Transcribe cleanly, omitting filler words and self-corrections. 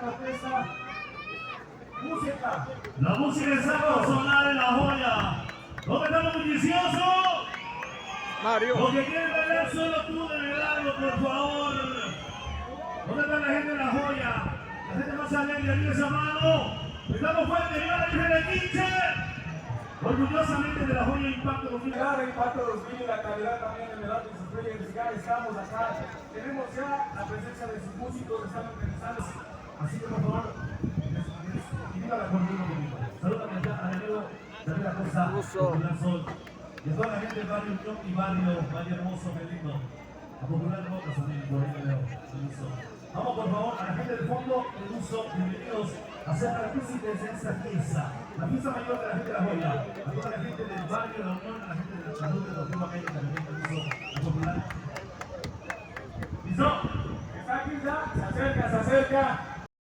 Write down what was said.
la orquesta. Música. La música está por sonar en La Joya. ¿Dónde están los bulliciosos? Mario. Los que quieren bailar solo tú de verano, por favor. ¿Dónde está la gente de La Joya? La gente más alegre, arriba esa mano. Estamos fuertes, viva la Virgen de Quinche. Orgullosamente de La Joya Impacto 2000. Claro, Impacto 2000, la calidad también en el arte y sus players. Ya estamos acá. Tenemos ya la presencia de sus músicos, están organizando. Así que por favor, viva la cultura conmigo. Salúdame allá al amigo David Acosta, Popular Sol. Y a toda la gente del barrio Unión y barrio Hermoso, qué lindo. A Popular Boca también, por ahí veo. Vamos por favor a la gente del fondo del uso, bienvenidos a hacer partícipes de esta fiesta. La fiesta mayor de la gente de La Joya. A toda la gente del barrio La Unión, a la gente del Salud de los América, también del uso, a Popular. ¿Listo? Está aquí ya, se acerca, se acerca.